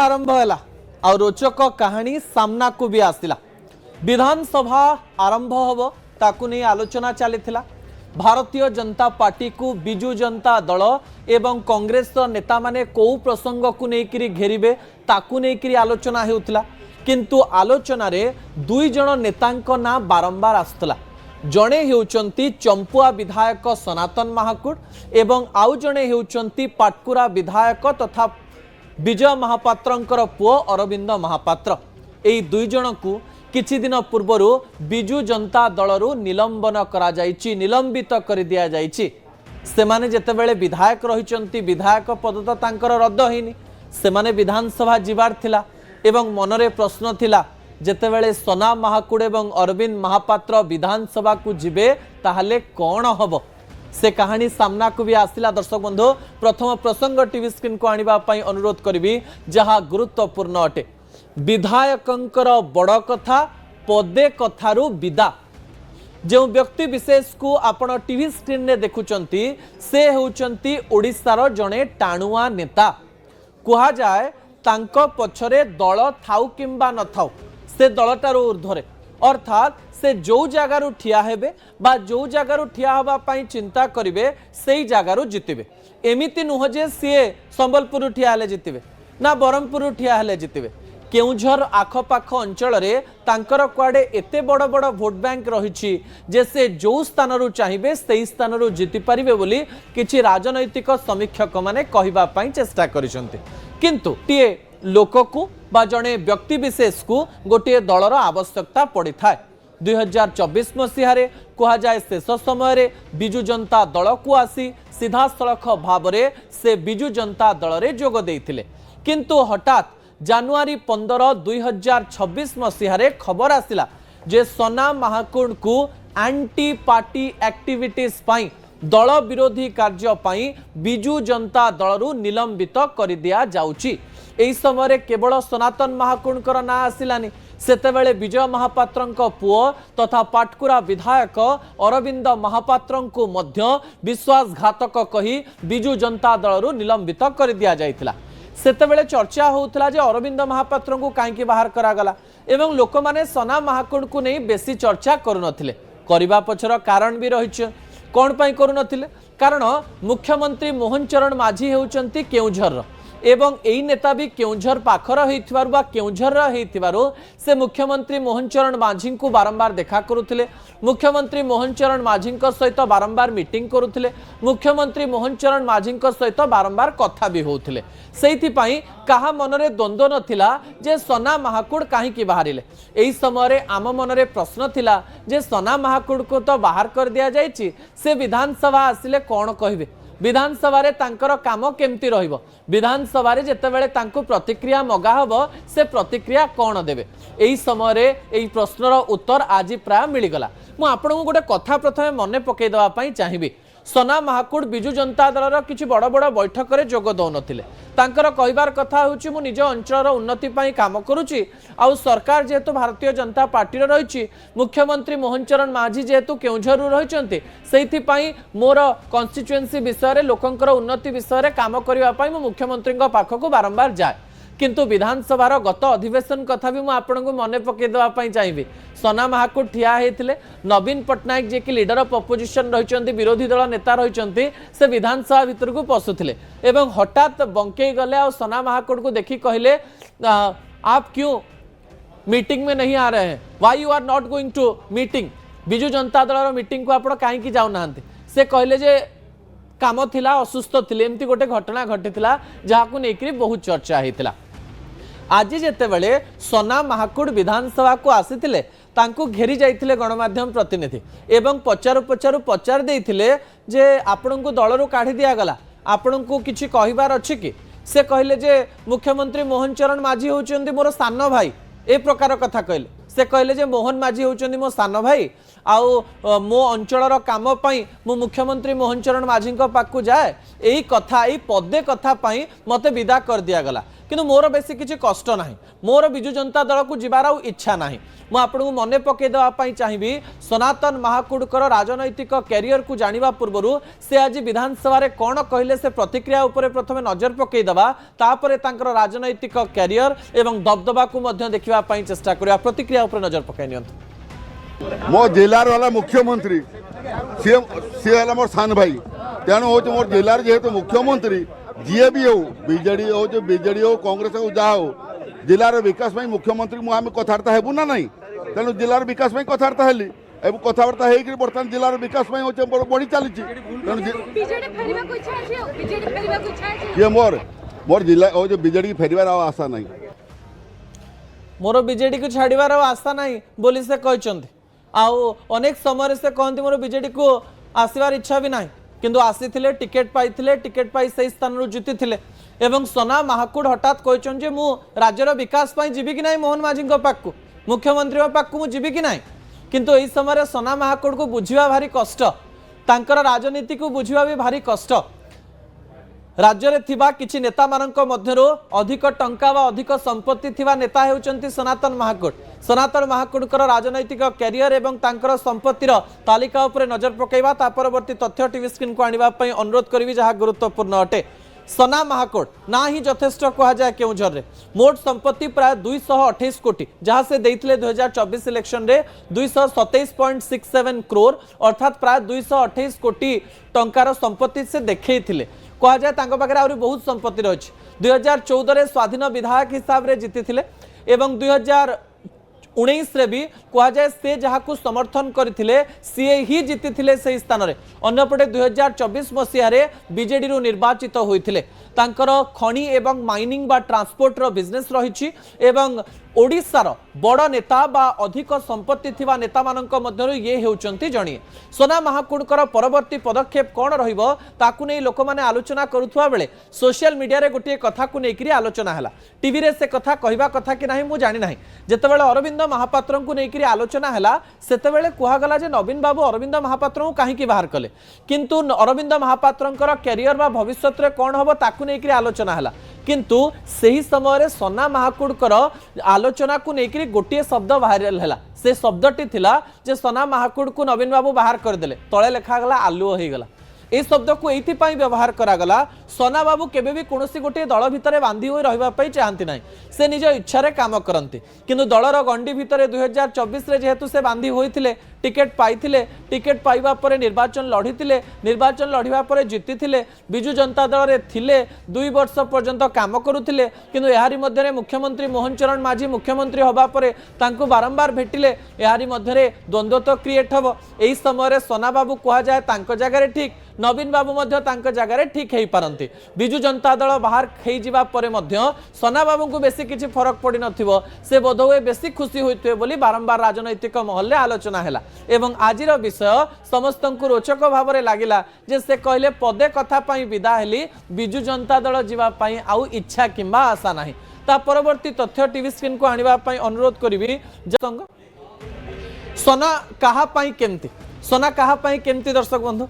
आरंभ है आ रोचक कहानी सामना को भी आसला। विधानसभा आरंभ हम ताकू नहीं आलोचना चली भारतीय जनता पार्टी को बिजु जनता दल एवं कांग्रेस नेता माने कौ प्रसंग को लेकर घेरिबे ताकू लेकर आलोचना होउतला। किंतु आलोचना रे दुई जन नेतांक ना बारंबार आसला। जड़े होउचंती चंपुआ विधायक सनातन महाकुड एवं आउ जड़े होउचंती पाटकुरा विधायक तथा विजय महापात्रंकर पुओ अरविंद महापात्र। एई दुई जन को किछि दिन पूर्वर बिजु जनता दलरू निलंबन करा जायछि, निलंबित कर दिया जायछि। सेमाने जेतेबेले विधायक रहिचंती विधायक पद तो तांकर रद्द हेनी, सेमाने विधानसभा जिबार थिला एवं मनरे प्रश्न थिला जेतेबेले सना महाकुड एवं अरविंद महापात्र विधानसभा को जिबे ताहले कोन हबो। से कहानी सामना को भी आसिला। दर्शक बंधु प्रथम प्रसंग टीवी स्क्रीन को आनिबा पई अनुरोध करिवि जहा गुरुत्वपूर्ण अटे। विधायकंकर बड़ कथा पदे कथारु विदा। जो व्यक्ति विशेष को आपण टीवी स्क्रीन ने देखुचंती से होउचंती ओडिसार जणे टाणुआ नेता। कुहा जाए तांको पछरे दल थाउ किंबा न थाउ से दलटारो ऊर्ध्वरे, अर्थात से जो जगार ठिया हेबे बा जो जगार ठिया हवा पाई चिंता करिवे सेई जगार जितिबे। एमिति नुह जे सीए संबलपुर ठिया हेले जितिबे ना बरमपुर ठिया हेले जितिबे। केउझर आखपाख अंचल रे तांकर कुआडे एते बड़ बड़ भोट बैंक रहिछि जे से जो स्थान रु चाहिबे सेई स्थान रु जिति परिबे बोली किछि राजनैतिक समीक्षक माने कहिबा पाई चेष्टा करिसंते। किंतु टिए लोक को बा जणे व्यक्ति विशेष को गोटे दलर आवश्यकता पड़ी थाए। 2024 मसीह कह जाए शेष समय बिजु जनता दल को आसी सीधा सड़क भाव से बिजु जनता दल रे जोग देइथिले। किंतु हठात जानुआरी 15 2026 मसीह खबर आसिला जे सना महाकुड को एंटी पार्टी एक्टिविटीज पाई दल विरोधी कार्य पाई बिजु जनता दलरू निलंबित कर दिया जाउची। एई समय केवल सनातन महाकुडकर ना आसिलानी, सेतेबेले विजय महापात्रंक पुओ तथा पाटकुरा विधायक अरविंद महापात्रंकु मध्य विश्वासघातक कही बिजु जनता दलरू निलंबित कर दिया जाइतिला। सेतेबेले चर्चा होउतला जे अरविंद महापात्रंकु काहेकि बाहर करागला एवं लोक माने सना महाकुड को नहीं बेसी चर्चा करुनथिले। करिबा पछर कारण भी रहिछ। कोन पई करुनथिले? कारण मुख्यमंत्री मोहन चरण माझी हेउचंती केउझर एवं एई नेता भी केउझर पाखर हेइथिबारु बा केउझर हेइथिबारु से मुख्यमंत्री मोहन चरण माझी को बारंबार देखा करुथिले। मुख्यमंत्री मोहन चरण माझी सहित बारंबार मीटिंग करुथिले। मुख्यमंत्री मोहन चरण माझी सहित बारंबार कथा भी होउथिले। सेइथि पई कहा मनरे द्वंद्व नथिला जे सना महाकुड काहेकि बाहरिले। एई समय आम मनरे प्रश्न थिला जे सना महाकुड को तो बाहर कर दिया जायछि, से विधानसभा आसिले कोन कहिबे, विधानसभा रे तांकर काम केमती रहिबो, विधानसभा रे जेतेबेले तांको प्रतिक्रिया मगा हबो से प्रतिक्रिया कोन देबे। एई समय रे एई प्रश्नर उत्तर आज प्राय मिली गला। मु आपनकु गोटे कथा प्रथमे मने पकई देबा पई चाहिबी। सना महाकुड बिजु जनता दलर किछि बड़ बड़ बैठक रे जोग दौ नथिले। तांकर कहिबार कथा होउछि मु निज अंचलर उन्नति पई काम करूछि आउ सरकार जेहेतु भारतीय जनता पार्टी रे रहिछि, मुख्यमंत्री मोहन चरण माझी जेहेतु केउझरु रहिचंती सेइथि पई मोर कन्स्टिट्युएंसी विषय रे लोकंकर उन्नति विषय रे काम करिवा पई मु मुख्यमंत्री पाखकु बारंबार जाए। किंतु विधानसभार गत अधिवेशन कथा भी मुझे मने पकई देवाई चाहिए। सना महाकुड ठिया होते नवीन पट्टनायक जी की लीडर ऑफ अपोजिशन रही विरोधी दल नेता रही से विधानसभा भितर को पशुले एवं हठात बंकई गले और सना महाकुड को देखी कहले आप क्यों मीटिंग में नहीं आ रहे हैं, why you are not going to meeting, Biju Janata Dal meeting को आप कहीं जाऊना। से कहले जे काम थिला असुस्थ थिले, एमती गोटे घटना घटिथिला जहाकु नेकरी बहुत चर्चा होता। आज जेतेबेले सना महाकुड विधानसभा को आसीथिले तांको घेरी जाइथिले गणमाध्यम प्रतिनिधि एवं पचारू पचारू पचार देइथिले जे आपनकु दलरू काढी दिया गला, आपनकु किछि कहिबार अछि कि? से कहले जे मुख्यमंत्री मोहन चरण माझी होउचंदी मोर सान भाई, ए प्रकार कथा कहले। से कहले जे मोहन माझी होउचंदी मो सान भाई आउ मो अंचलर काम पाई मो मुख्यमंत्री मोहन चरण माझी पाखु जाए, यही कथा यही पदे कथा पाई मते विदा कर दिया गला। किंतु मोर बेसी किसी कष्ट ना मोर बिजु जनता दल को जीवार आ इच्छा ना मुझे मन पकई देवाई चाहिए सनातन महाकुडकर राजनैतिक कैरियर को जानिबा पूर्व से आज विधानसभा रे कौन कहले से प्रतिक्रिया उपरे प्रथमे नजर पकई देबा तापरे तांकर राजनैतिक कैरियर एवं दबदबा को मध्य देखिबा पई चेष्टा करिया प्रतिक्रिया उपरे नजर पकई नियंत मो जिलार वाला मुख्यमंत्री सी है मोर सान भाई तेणु हूँ मोर जिलार जेहेतु मुख्यमंत्री जी भी हो बीजेडी हो कांग्रेस हो जहाँ हो जिलार विकास में मुख्यमंत्री मुझे कथबार्ता हेबू ना नहीं तेणु जिलार विकास में कथबार्ता हेली एवं कथबार्ता होकर बर्तमान जिलार विकास में बढ़ी चली ये मोर मोर जिला जो बीजेडी फेरबार आशा नहीं मोर बीजेडी को छाड़बार आशा नहीं बोली से कहते आउ अनेक समय से कहते मोर बीजेडी को आसबार इच्छा भी ना किंतु आसी टिकेट पाई से स्थान जीति एवं सोना महाकुड हठात कहते मु राज्यर विकास जीवी कि नहीं मोहन माझी पाखु मुख्यमंत्री पाखु जीवी कि नहीं किंतु यही समय सोना महाकुड को बुझा भारी कष्ट तांकर राजनीति को बुझा भी भारी कष्ट राज्य रे थिबा किछि नेता मानक मध्यरो अधिक टंका वा अधिक संपत्ति थिबा नेता हेउचंती सनातन महाकुडकर राजनैतिक कैरियर एवं तांकर संपत्तिर तालिका उपरे नजर पकेबा ता परवर्ती तथ्य टीवी स्क्रीन को आनिबा पई अनुरोध करिवि जहा गुरुत्वपूर्ण अटे सोना महाकुड ना ही यथेष्ट कहा जाए केउझर रे मोट संपत्ति प्राय 228 कोटी जहां से देइथिले 2024 इलेक्शन रे 227.67 करोड़ अर्थात प्राय 228 कोटी टंकार संपत्ति से देखैथिले कहा जाए तांको पाखरे आउरी बहुत संपत्ति रही 2014 रे स्वाधीन विधायक हिसाब रे जीति एवं 2019 रे भी कहा जाए से जहाँ को समर्थन करथिले सी ही जीति से स्थान रे अन्यपटे 2024 मसीह रे बीजेडी रु निर्वाचित होइथिले तांकर खणी एवं माइनिंग बा ट्रांसपोर्ट रो बिजनेस रही एवं ओडिशार बड़ नेता बा अधिक संपत्ति थिबा नेता मानक मध्यरु ये हेउचंती जणिए सोना महाकुडकर परवर्ती पदक्षेप कौन रहिबो ताकु नै लोक माने आलोचना करुथुवा बेले सोशल मीडिया रे गोटे कथा को नेकरी आलोचना हला टीवी रे से कथा कहबा कथा कि नाही मु जानि नाही जेतेबेले अरविंद महापात्र को नेकरी आलोचना हला सेतेबेले कुहा गला जे नवीन बाबू अरविंद महापात्र को काहे कि बाहर कले किंतु अरविंद महापात्रंकर कैरियर बा भविष्यत रे कौन हबो ताकु नेकरी आलोचना हला किंतु सही समय सोना महाकुडकर आलोचना को लेकर गोटे शब्द वायरल है से शब्दटी थिला जे सोना महाकुड को नवीन बाबू बाहर करदे तले लिखागला आलुओ हो गला ए शब्द को ये व्यवहार करागला सोना बाबू केबे भी कोनोसी गोटे दल भितर बांधी होई रहबा पई चाहंती नाही से निज इच्छा रे काम करंती किंतु दलर गंडी भितर 2024 रे जेहेतु से बांधी होइथिले टिकेट पाइथिले टिकेट पाइबा परे निर्वाचन लढिथिले निर्वाचन लढिबा परे जीतिथिले बिजु जनता दल रे थिले 2 वर्ष पर्यंत काम करुथिले किंतु एहारी मध्य रे मुख्यमंत्री मोहन चरण माझी मुख्यमंत्री होबा परे तांको बारंबार भेटिले एहारी मध्य रे द्वंद्व तो क्रिएट हबो एही समय रे सोना बाबू कहा जाए तांको जगह रे ठीक नवीन बाबू मध्य तांको जगह रे ठीक हेई पारंती बिजु जनता दल बाहर खेई जिबा परे मध्य सोना बाबू को बेसी किछि फरक पड़ी नथिबो से बोधवे बेसी खुशी होइतबे बोली बारंबार राजनैतिक महल रे आलोचना हैला एवं आजिर विषय समस्त रोचक भाव में लगिला जे से कहले पदे कथा पाई विदा हेली बिजु जनता दल जीवा पाई आउ इच्छा किंबा आशा नाही ता परवर्ती तथ्य टीवी स्क्रीन को आनिबा पाई अनुरोध करिवि संग सोना कहा पाई केमती दर्शक बंधु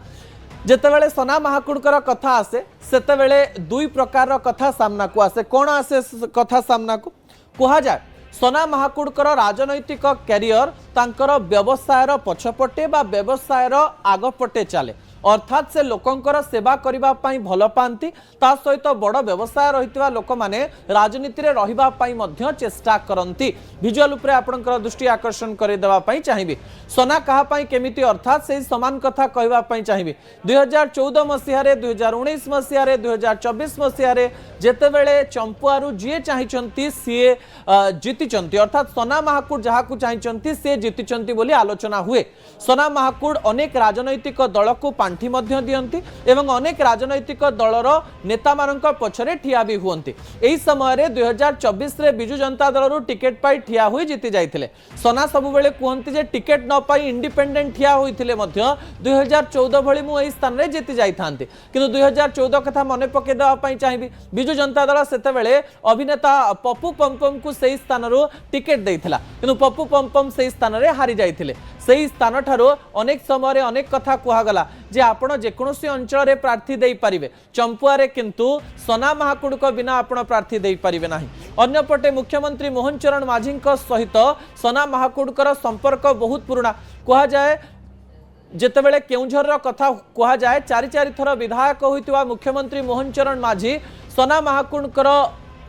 जेतेबेले सोना महाकुडकर कथा आसे सेतेबेले दुई प्रकार कथा सामना को आसे कोन आसे कथा सामना को कहा जाए सोना महाकुडकर राजनैतिक कैरियर तांकर व्यवसायर पछपटे बा व्यवसायर आगपटे चले अर्थात से लोकंकर सेवा करिबा पाई भल पांती ता सहित बड़ व्यवसाय रहितवा लोक माने राजनीति रे रहिबा पाई मध्य चेष्टा करंती विजुअल उपरे आपनकर दृष्टि आकर्षण करे देबा पाई चाहिबे सोना कहा पाई केमिति अर्थात से समान कथा कहबा पाई चाहिबे 2014 मसिया रे 2019 मसिया रे 2024 मसिया रे जेतेबेले चंपुआरु जे चाहिचंती सीए जीतिचंती अर्थात सोना महाकुड जहा को चाहिचंती से जीतिचंती बोली आलोचना हुए सोना महाकुड अनेक राजनैतिक दल को पांठी मध्य दियंती एवं अनेक राजनैतिक दलर नेता मानक पछरे ठिया भी हुअंती एही समय रे 2024 रे बिजु जनता दल रु टिकेट पाई ठिया होई जीति जाइथिले सोना सब बेले कहंती जे टिकेट न पाई इंडिपेंडेंट ठिया होइथिले मध्य 2014 भली मु एही स्थान रे जीति जाई थांती किंतु 2014 कथा मने पके देबा पाई चाहिबी बिजु जनता दल सेते बेले अभिनेता पप्पू पमपम को सही स्थान रु टिकेट देइथिला किंतु पप्पू पमपम सही स्थान रे हारि जाइथिले सही स्थान ठारो अनेक समय रे अनेक कथा कुहा गला जे आपण जेकोसी अंचल रे प्रार्थी देई पारिबे चंपुआरे किंतु सोना महाकुड़ को बिना आपण प्रार्थी देई पारिबे नाही। अन्यपटे मुख्यमंत्री मोहन चरण माझी सहित सोना महाकुड़कर संपर्क बहुत पुराना कहा जाए। जेतेबेले केउंझर कथा कहा जाए 4 थर विधायक होइतिबा मुख्यमंत्री मोहन चरण माझी सोना महाकुड़कर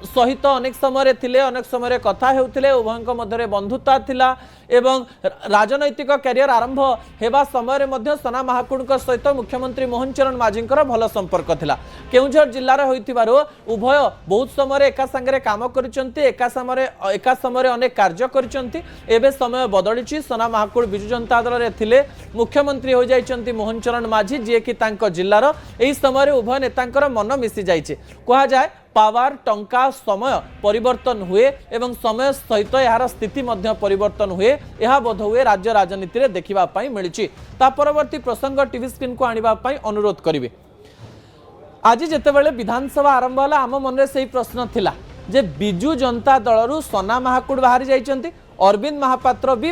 सहित अनेक समय थिले, अनेक समय कथा हेउथिले, उभयଙ୍କ मध्यरे बंधुता थिला एवं राजनैतिक कैरियर आरंभ हेबा समय मध्य सोना महाकुड़ଙ୍କ सहित मुख्यमंत्री मोहन चरण माझींकर भल संपर्क थिला। केउंझर जिल्लार होइतिबारो उभय बहुत समय एका संगे काम करिसंती, एका समय अनेक कार्य करिसंती। एबे समय बदलिछि, सोना महाकुड़ बिजु जनता दल रे थिले, मुख्यमंत्री हो जाइछंती मोहन चरण माझी जे कि तांको जिल्लार एही समय उभय नेतांकर मन मिसी जाइछे। कहा जाए पावर टंका समय परिवर्तन हुए एवं समय सहित यार स्थिति मध्य परिवर्तन हुए, यह बोध हुए राज्य राजनीति में देखा मिली। परवर्ती प्रसंग टीवी स्क्रीन को आने अनुरोध करेंगे। आज जितेबाला विधानसभा आरंभ है आम मन से प्रश्न थिला जे बिजु जनता दलरू सोना महाकुड़ बाहरी जाइछंती, अरविंद महापात्र भी